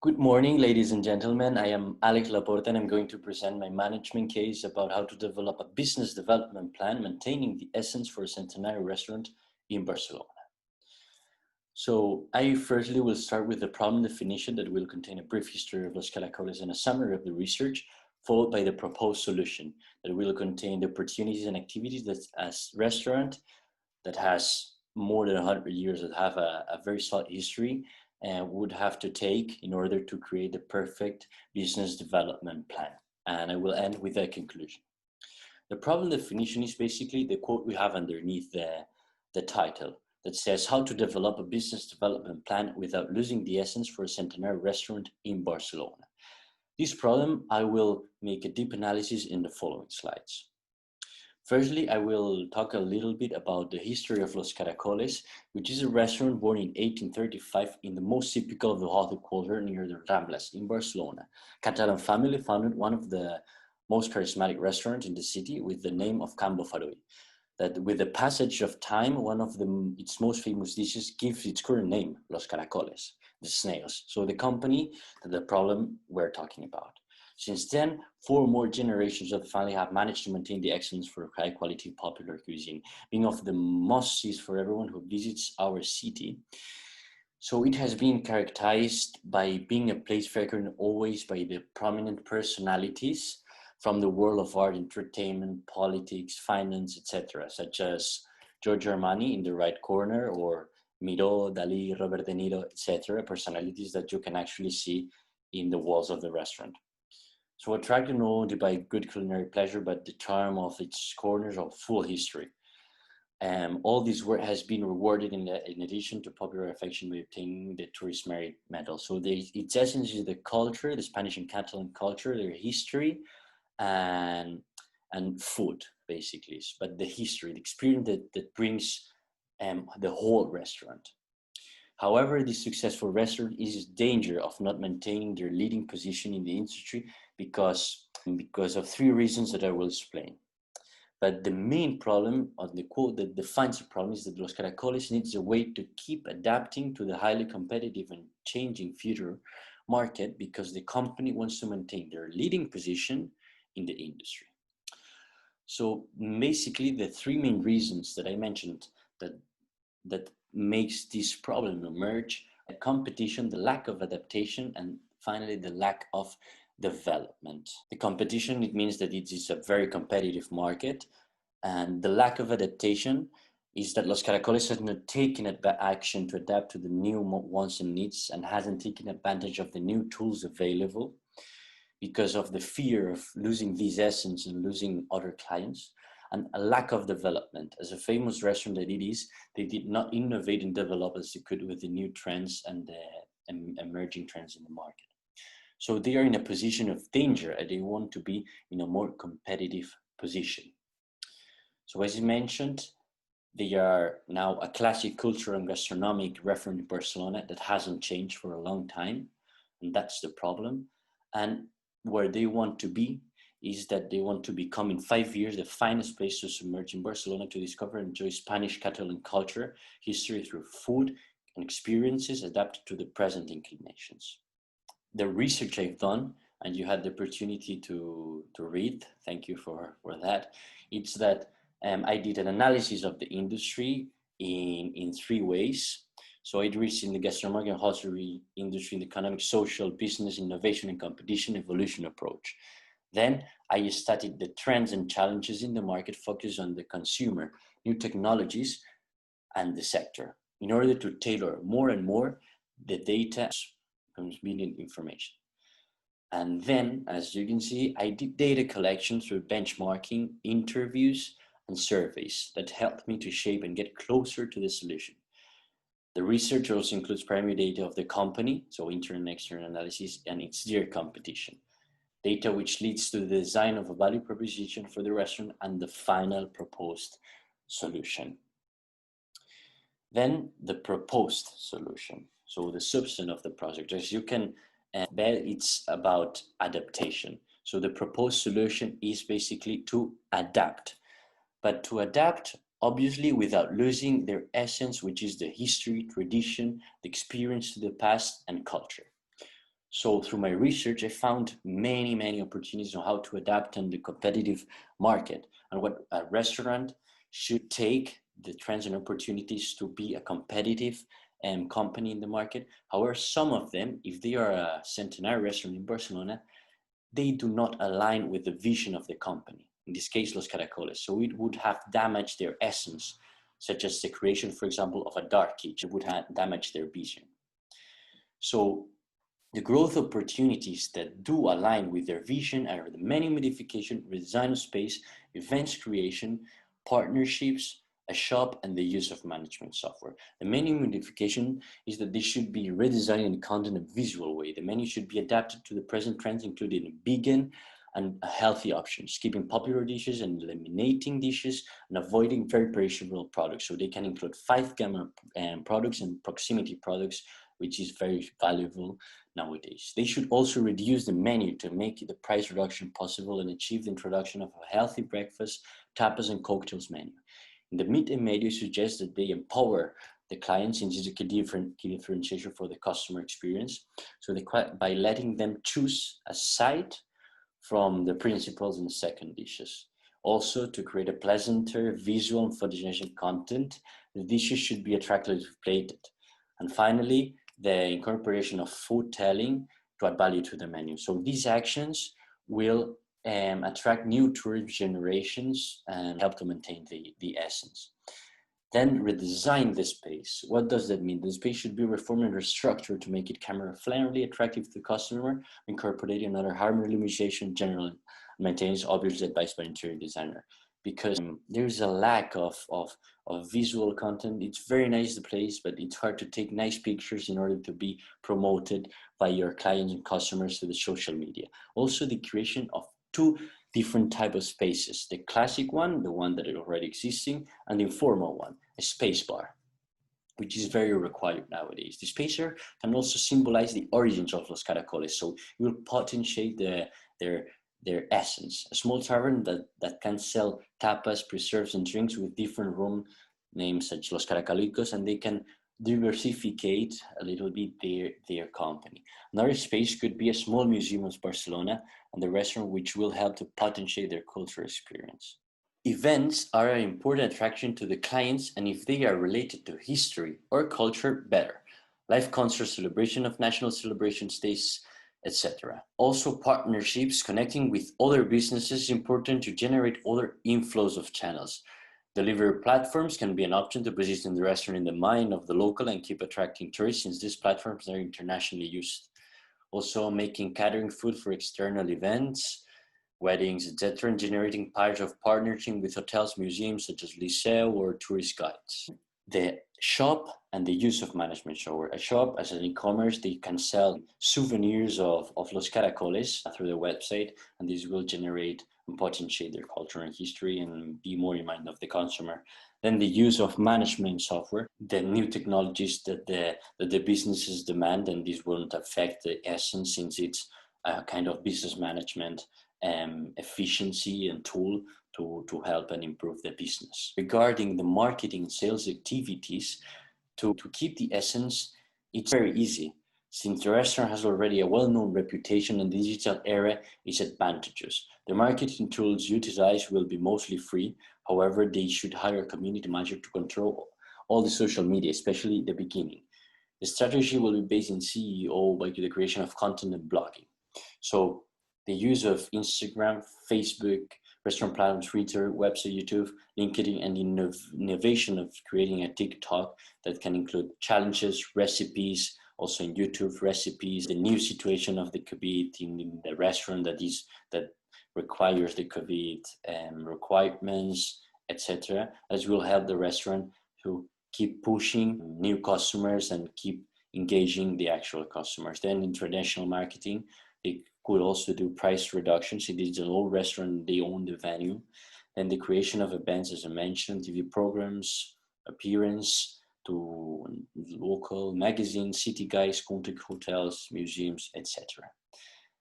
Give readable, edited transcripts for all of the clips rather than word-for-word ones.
Good morning, ladies and gentlemen. I am Alex Laporta and I'm going to present my management case about how to develop a business development plan maintaining the essence for a Centenary restaurant in Barcelona. So I firstly will start with the problem definition that will contain a brief history of Los Caracoles and a summary of the research, followed by the proposed solution that will contain the opportunities and activities that as restaurant that has more than 100 years, that have a very solid history, would have to take in order to create the perfect business development plan. And I will end with a conclusion. The problem definition is basically the quote we have underneath the title that says how to develop a business development plan without losing the essence for a Centenary restaurant in Barcelona. This problem, I will make a deep analysis in the following slides. Firstly, I will talk a little bit about the history of Los Caracoles, which is a restaurant born in 1835 in the most typical of the Gothic quarter near the Ramblas in Barcelona. Catalan family founded one of the most charismatic restaurants in the city with the name of Can Bofarull. That with the passage of time, one of its most famous dishes gives its current name, Los Caracoles, the snails. So the company, the problem we're talking about. Since then, 4 more generations of the family have managed to maintain the excellence for high quality popular cuisine, being of the must-sees for everyone who visits our city. So it has been characterized by being a place frequented always by the prominent personalities from the world of art, entertainment, politics, finance, etc., such as Giorgio Armani in the right corner, or Miró, Dalí, Robert De Niro, etc., personalities that you can actually see in the walls of the restaurant. So attracted not only by good culinary pleasure, but the charm of its corners of full history. All this work has been rewarded in addition to popular affection by obtaining the Tourist Merit Medal. So its essence is the culture, the Spanish and Catalan culture, their history, and food, basically. But the history, the experience that brings the whole restaurant. However, this successful restaurant is in danger of not maintaining their leading position in the industry because of 3 reasons that I will explain. But the main problem, or the quote that defines the problem, is that Los Caracoles needs a way to keep adapting to the highly competitive and changing future market because the company wants to maintain their leading position in the industry. So basically, the 3 main reasons that I mentioned that makes this problem emerge: the competition, the lack of adaptation, and finally the lack of development. The competition, it means that it is a very competitive market, and the lack of adaptation is that Los Caracoles has not taken action to adapt to the new wants and needs and hasn't taken advantage of the new tools available because of the fear of losing this essence and losing other clients, and a lack of development. As a famous restaurant that it is, they did not innovate and develop as they could with the new trends and the emerging trends in the market. So they are in a position of danger and they want to be in a more competitive position. So as you mentioned, they are now a classic cultural and gastronomic reference in Barcelona that hasn't changed for a long time, and that's the problem. And where they want to be is that they want to become in 5 years the finest place to submerge in Barcelona, to discover and enjoy Spanish Catalan culture, history through food and experiences adapted to the present inclinations. The research I've done, and you had the opportunity to read, thank you for that, it's that I did an analysis of the industry in 3 ways. So I reached in the gastronomic and hostelry industry, in the economic, social, business, innovation, and competition evolution approach. Then I studied the trends and challenges in the market, focused on the consumer, new technologies, and the sector, in order to tailor more and more the data convenient information. And then, as you can see, I did data collection through benchmarking, interviews, and surveys that helped me to shape and get closer to the solution. The research also includes primary data of the company, so internal and external analysis, and its their competition. Data which leads to the design of a value proposition for the restaurant and the final proposed solution. Then the proposed solution, so the substance of the project. As you can bet, it's about adaptation. So the proposed solution is basically to adapt, but to adapt obviously without losing their essence, which is the history, tradition, the experience to the past, and culture. So through my research, I found many opportunities on how to adapt in the competitive market and what a restaurant should take the trends and opportunities to be a competitive company in the market. However, some of them, if they are a centenary restaurant in Barcelona, they do not align with the vision of the company, in this case, Los Caracoles. So it would have damaged their essence, such as the creation, for example, of a dark kitchen would have damaged their vision. So the growth opportunities that do align with their vision are the menu modification, redesign of space, events creation, partnerships, a shop, and the use of management software. The menu modification is that they should be redesigning the content in a visual way. The menu should be adapted to the present trends, including vegan and healthy options, keeping popular dishes and eliminating dishes and avoiding very perishable products. So they can include 5 gamma products and proximity products, which is very valuable nowadays. They should also reduce the menu to make the price reduction possible and achieve the introduction of a healthy breakfast, tapas, and cocktails menu. In the mid and media suggests that they empower the clients since it's a key differentiation for the customer experience. So by letting them choose a side from the principals and second dishes. Also, to create a pleasanter visual and photogenic content, the dishes should be attractively plated. And finally, the incorporation of food telling to add value to the menu. So these actions will attract new tourist generations and help to maintain the essence. Then redesign the space. What does that mean? The space should be reformed and restructured to make it camera friendly, attractive to the customer, incorporating another harmony limitation, general maintenance, obviously advised by interior designer. Because there's a lack of visual content. It's very nice the place, but it's hard to take nice pictures in order to be promoted by your clients and customers to the social media. Also, the creation of 2 different type of spaces: the classic one, the one that is already existing, and the informal one, a space bar, which is very required nowadays. The spacer can also symbolize the origins of Los Caracoles, so it will potentiate their essence. A small tavern that can sell tapas, preserves, and drinks with different room names such Los Caracolicos, and they can diversificate a little bit their company. Another space could be a small museum of Barcelona and the restaurant, which will help to potentiate their cultural experience. Events are an important attraction to the clients, and if they are related to history or culture, better. Live concert, celebration of national celebrations days, etc. Also, partnerships connecting with other businesses is important to generate other inflows of channels. Delivery platforms can be an option to position the restaurant in the mind of the local and keep attracting tourists, since these platforms are internationally used. Also, making catering food for external events, weddings, etc., and generating piles of partnership with hotels, museums such as Liceo or tourist guides. The shop and the use of management software. A shop, as an e-commerce, they can sell souvenirs of Los Caracoles through their website, and this will generate and potentiate their culture and history and be more in mind of the consumer. Then the use of management software, the new technologies that the businesses demand, and this won't affect the essence since it's a kind of business management efficiency and tool to help and improve the business. Regarding the marketing and sales activities, to keep the essence, it's very easy. Since the restaurant has already a well-known reputation in the digital era, its advantages. The marketing tools utilized will be mostly free. However, they should hire a community manager to control all the social media, especially the beginning. The strategy will be based in CEO by the creation of content and blogging. So the use of Instagram, Facebook, restaurant platforms, Twitter, website, YouTube, LinkedIn, and innovation of creating a TikTok that can include challenges, recipes, also in YouTube recipes, the new situation of the COVID in the restaurant that requires the COVID requirements, etc., as will help the restaurant to keep pushing new customers and keep engaging the actual customers. Then in traditional marketing, they could also do price reductions. It is a low restaurant, they own the venue. And the creation of events, as I mentioned, TV programs, appearance to local magazines, city guides, contact hotels, museums, etc.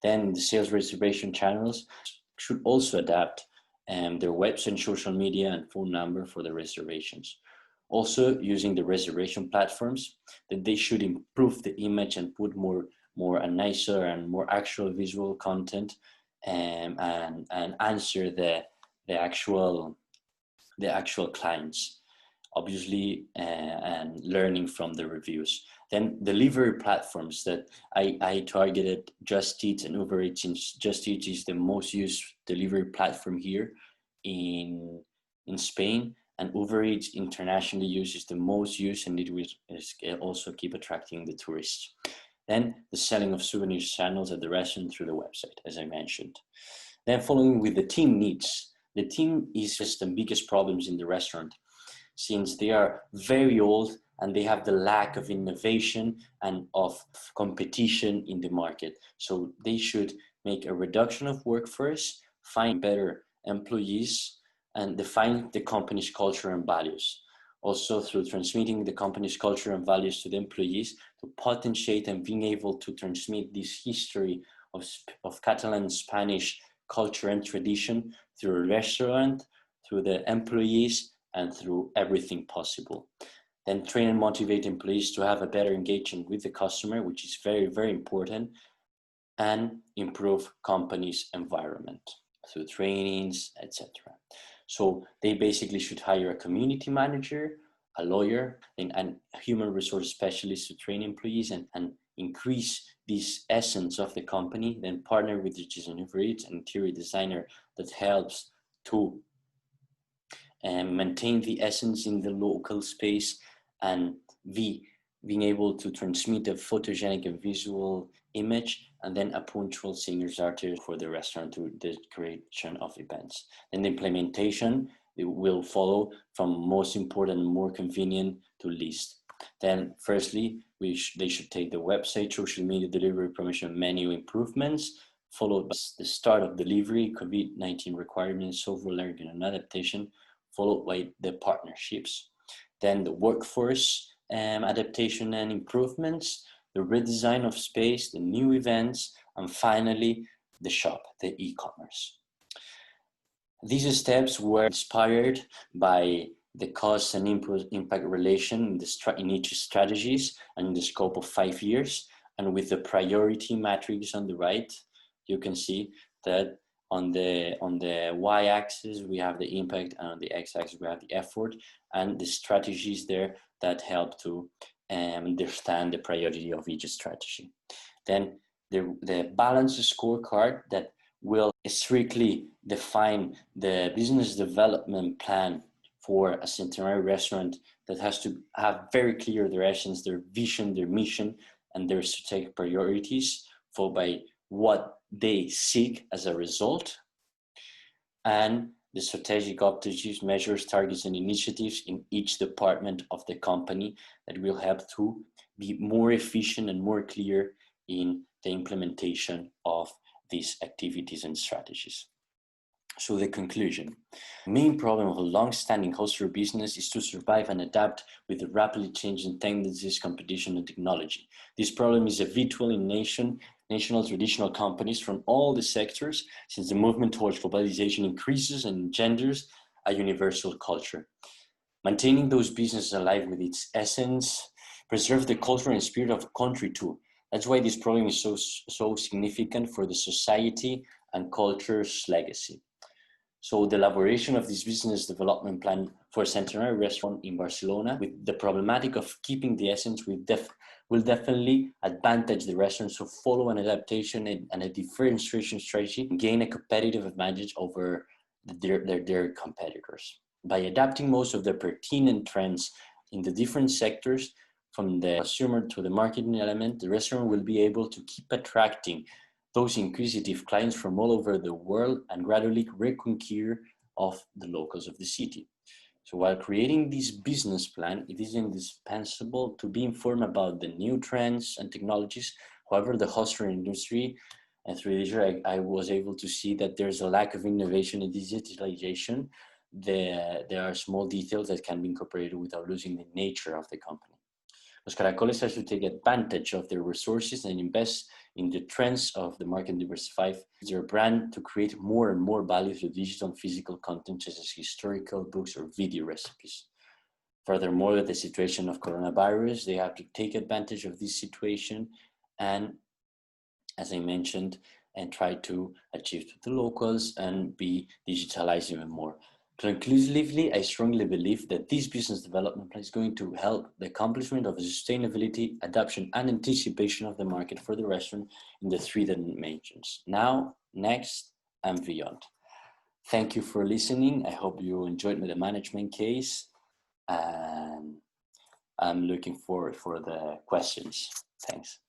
Then the sales reservation channels should also adapt their website and social media and phone number for the reservations. Also using the reservation platforms, that they should improve the image and put more more and nicer and more actual visual content, and answer the actual clients, obviously, and learning from the reviews. Then delivery platforms that I targeted Just Eat and Uber Eats, since Just Eat is the most used delivery platform here in Spain, and Uber Eats internationally uses the most used, and it will also keep attracting the tourists. Then the selling of souvenirs channels at the restaurant through the website, as I mentioned. Then following with the team needs. The team is just the biggest problems in the restaurant, since they are very old and they have the lack of innovation and of competition in the market. So they should make a reduction of workforce, find better employees, and define the company's culture and values. Also, through transmitting the company's culture and values to the employees, to potentiate and being able to transmit this history of Catalan Spanish culture and tradition through a restaurant, through the employees, and through everything possible. Then train and motivate employees to have a better engagement with the customer, which is very, very important, and improve company's environment through trainings, etc. So they basically should hire a community manager, a lawyer, and a human resource specialist to train employees and increase this essence of the company, then partner with the Uber Eats, an interior designer that helps to maintain the essence in the local space, and being able to transmit a photogenic and visual image, and then a punctual singer's artist for the restaurant to the creation of events. Then the implementation, it will follow from most important, more convenient to least. Then firstly, they should take the website, social media, delivery, promotion, menu improvements, followed by the start of delivery, COVID-19 requirements, software learning and adaptation, followed by the partnerships. Then the workforce adaptation and improvements, the redesign of space, the new events, and finally the shop, the e-commerce. These steps were inspired by the cost and impact relation in each strategies and in the scope of 5 years. And with the priority matrix on the right, you can see that on the y-axis we have the impact, and on the x-axis we have the effort, and the strategies there that help to understand the priority of each strategy. Then the balance scorecard that will strictly define the business development plan for a centenary restaurant, that has to have very clear their essence, their vision, their mission, and their strategic priorities, followed by what they seek as a result, and the strategic objectives, measures, targets, and initiatives in each department of the company that will help to be more efficient and more clear in the implementation of these activities and strategies. So the conclusion: the main problem of a long-standing hostelry business is to survive and adapt with the rapidly changing tendencies, competition, and technology. This problem is habitual in national traditional companies from all the sectors, since the movement towards globalization increases and engenders a universal culture. Maintaining those businesses alive with its essence preserves the culture and spirit of a country too. That's why this problem is so significant for the society and culture's legacy. So the elaboration of this business development plan for a centenary restaurant in Barcelona, with the problematic of keeping the essence, will definitely advantage the restaurants to follow an adaptation and a differentiation strategy and gain a competitive advantage over their competitors. By adapting most of the pertinent trends in the different sectors, from the consumer to the marketing element, the restaurant will be able to keep attracting those inquisitive clients from all over the world and gradually reconquer of the locals of the city. So while creating this business plan, it is indispensable to be informed about the new trends and technologies. However, the hostelry industry, and through this year, I was able to see that there's a lack of innovation and digitalization. There are small details that can be incorporated without losing the nature of the company. Los Caracoles have to take advantage of their resources and invest in the trends of the market and diversify their brand to create more and more value through digital and physical content, such as historical books or video recipes. Furthermore, the situation of coronavirus, they have to take advantage of this situation and as I mentioned, and try to achieve with the locals and be digitalized even more. Conclusively, I strongly believe that this business development plan is going to help the accomplishment of sustainability, adoption, and anticipation of the market for the restaurant in the three dimensions: now, next, and beyond. Thank you for listening. I hope you enjoyed the management case, and I'm looking forward for the questions. Thanks.